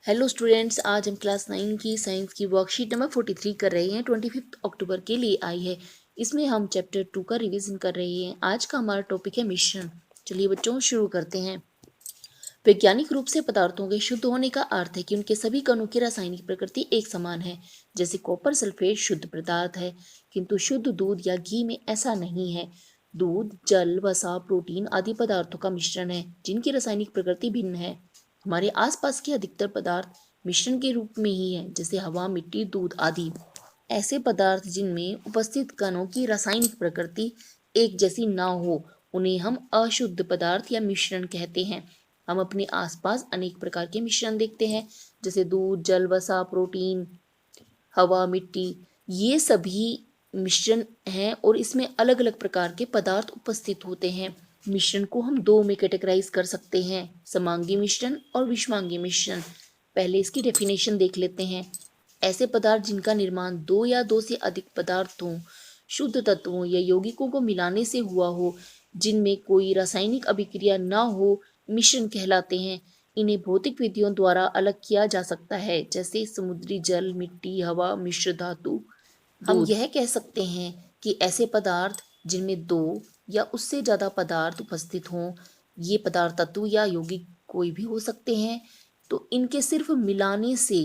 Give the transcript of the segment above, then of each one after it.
Hello students, आज हम class 9 की साइंस की वर्कशीट नंबर 43 कर रहे हैं। 25 अक्टूबर के लिए आई है। इसमें हम चैप्टर 2 का रिवीजन कर रहे हैं। आज का हमारा टॉपिक है मिश्रण। चलिए बच्चों शुरू करते हैं। वैज्ञानिक रूप से पदार्थों के शुद्ध होने का अर्थ है कि उनके सभी कणों की रासायनिक प्रकृति एक समान है। जैसे कॉपर सल्फेट शुद्ध पदार्थ है, किंतु शुद्ध दूध या घी में ऐसा नहीं है। दूध, जल, वसा, प्रोटीन आदि पदार्थों का मिश्रण है जिनकी रासायनिक प्रकृति भिन्न है। हमारे आसपास के अधिकतर पदार्थ मिश्रण के रूप में ही है, जैसे हवा, मिट्टी, दूध आदि। ऐसे पदार्थ जिनमें उपस्थित कणों की रासायनिक प्रकृति एक जैसी ना हो, उन्हें हम अशुद्ध पदार्थ या मिश्रण कहते हैं। हम अपने आसपास अनेक प्रकार के मिश्रण देखते हैं, जैसे दूध, जल, वसा, प्रोटीन, हवा, मिट्टी। ये सभी मिश्रण हैं और इसमें अलग अलग प्रकार के पदार्थ उपस्थित होते हैं। मिश्रण को हम दो में कैटेगराइज कर सकते हैं, समांगी मिश्रण और विषमांगी मिश्रण। पहले इसकी डेफिनेशन देख लेते हैं। ऐसे पदार्थ जिनका निर्माण दो या दो से अधिक पदार्थों, शुद्ध तत्वों या यौगिकों को मिलाने से हुआ हो, जिनमें कोई रासायनिक अभिक्रिया न हो, मिश्रण कहलाते हैं। इन्हें भौतिक विधियों द्वारा अलग किया जा सकता है, जैसे समुद्री जल, मिट्टी, हवा, मिश्र धातु। हम यह कह सकते हैं कि ऐसे पदार्थ जिनमें दो या उससे ज्यादा पदार्थ उपस्थित हों, ये पदार्थ तत्व या यौगिक कोई भी हो सकते हैं, तो इनके सिर्फ मिलाने से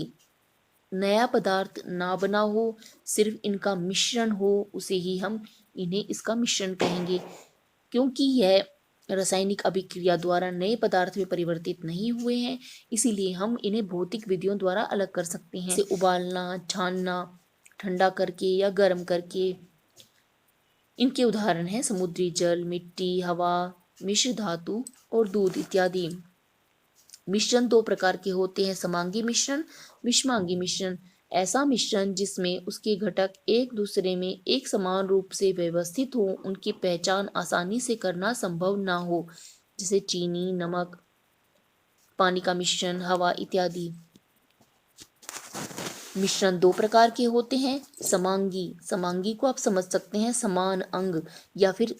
नया पदार्थ ना बना हो, सिर्फ इनका मिश्रण हो, उसे ही हम इन्हें इसका मिश्रण कहेंगे। क्योंकि यह रासायनिक अभिक्रिया द्वारा नए पदार्थ में परिवर्तित नहीं हुए हैं, इसीलिए हम इन्हें भौतिक विधियों द्वारा अलग कर सकते हैं, जैसे उबालना, छानना, ठंडा करके या गर्म करके। इनके उदाहरण हैं समुद्री जल, मिट्टी, हवा, मिश्र धातु और दूध इत्यादि। मिश्रण दो प्रकार के होते हैं, समांगी मिश्रण, विषमांगी मिश्रण। ऐसा मिश्रण जिसमें उसके घटक एक दूसरे में एक समान रूप से व्यवस्थित हो, उनकी पहचान आसानी से करना संभव ना हो, जैसे चीनी, नमक, पानी का मिश्रण, हवा इत्यादि। मिश्रण दो प्रकार के होते हैं, समांगी। समांगी को आप समझ सकते हैं समान अंग, या फिर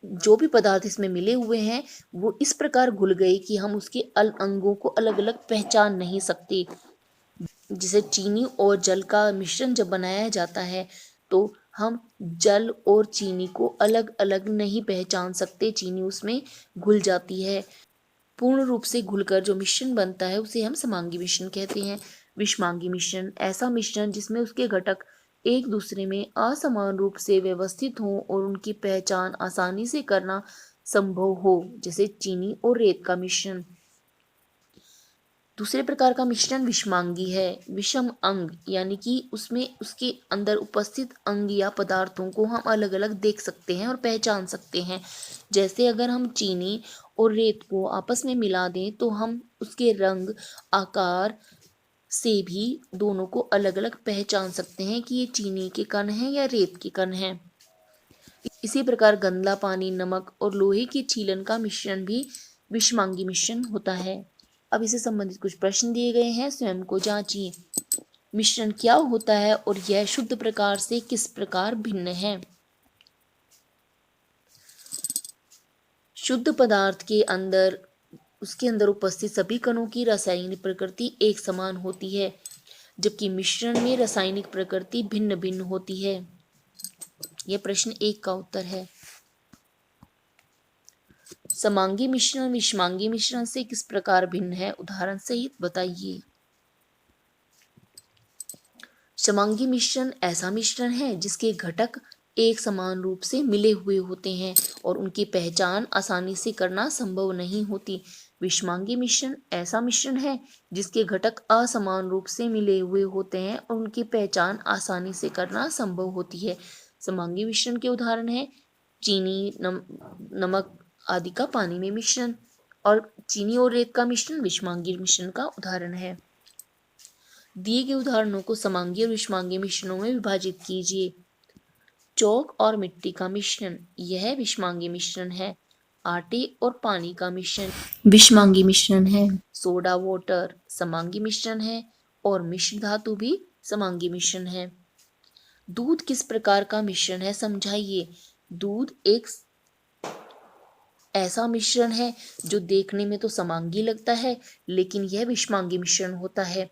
जो भी पदार्थ इसमें मिले हुए हैं वो इस प्रकार घुल गए कि हम उसके अंगों को अलग अलग पहचान नहीं सकते। जैसे चीनी और जल का मिश्रण जब बनाया जाता है तो हम जल और चीनी को अलग अलग नहीं पहचान सकते, चीनी उसमें घुल जाती है। पूर्ण रूप से घुलकर जो मिश्रण बनता है उसे हम समांगी मिश्रण कहते हैं। विषमांगी मिश्रण ऐसा मिश्रण जिसमें उसके घटक एक दूसरे में असमान रूप से व्यवस्थित हों और उनकी पहचान आसानी से करना संभव हो, जैसे चीनी और रेत का मिश्रण। दूसरे प्रकार का मिश्रण विषमांगी है। विषम अंग यानी कि उसमें उसके अंदर उपस्थित अंग या पदार्थों को हम अलग अलग देख सकते हैं और पहचान सकते हैं। जैसे अगर हम चीनी और रेत को आपस में मिला दें तो हम उसके रंग, आकार से भी दोनों को अलग अलग पहचान सकते हैं कि ये चीनी के कण हैं या रेत के कण हैं। इसी प्रकार गंदा पानी, नमक और लोहे की छीलन का मिश्रण भी विषमांगी मिश्रण होता है। अब इससे संबंधित कुछ प्रश्न दिए गए हैं, स्वयं को जांचिए। मिश्रण क्या होता है और यह शुद्ध प्रकार से किस प्रकार भिन्न है? शुद्ध पदार्थ के अंदर उसके अंदर उपस्थित सभी कणों की रासायनिक प्रकृति एक समान होती है, जबकि मिश्रण में रासायनिक प्रकृति भिन्न भिन्न होती है। यह प्रश्न 1 का उत्तर है। समांगी मिश्रण विषमांगी मिश्रण से किस प्रकार भिन्न है, उदाहरण सहित बताइए। समांगी मिश्रण ऐसा मिश्रण है जिसके घटक एक समान रूप से मिले हुए होते हैं और उनकी पहचान आसानी से करना संभव नहीं होती। विषमांगी मिश्रण ऐसा मिश्रण है जिसके घटक असमान रूप से मिले हुए होते हैं और उनकी पहचान आसानी से करना संभव होती है। समांगी मिश्रण के उदाहरण हैं चीनी, नमक आदि का पानी में मिश्रण, और चीनी और रेत का मिश्रण विषमांगी मिश्रण का उदाहरण है। दिए गए उदाहरणों को समांगी और विषमांगी मिश्रणों में विभाजित कीजिए। चौक और मिट्टी का मिश्रण, यह विषमांगी मिश्रण है। आटे और पानी का मिश्रण विषमांगी मिश्रण है। सोडा वाटर समांगी मिश्रण है और मिश्र धातु भी समांगी मिश्रण है। दूध किस प्रकार का मिश्रण है, समझाइए। दूध एक ऐसा मिश्रण है जो देखने में तो समांगी लगता है, लेकिन यह विषमांगी मिश्रण होता है,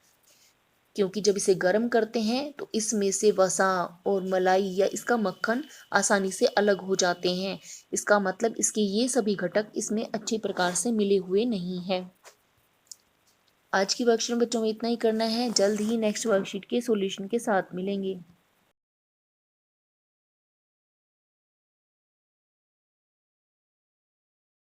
क्योंकि जब इसे गर्म करते हैं तो इसमें से वसा और मलाई या इसका मक्खन आसानी से अलग हो जाते हैं। इसका मतलब इसके ये सभी घटक इसमें अच्छे प्रकार से मिले हुए नहीं है। आज की वर्कशीट में बच्चों में इतना ही करना है। जल्द ही नेक्स्ट वर्कशीट के सॉल्यूशन के साथ मिलेंगे।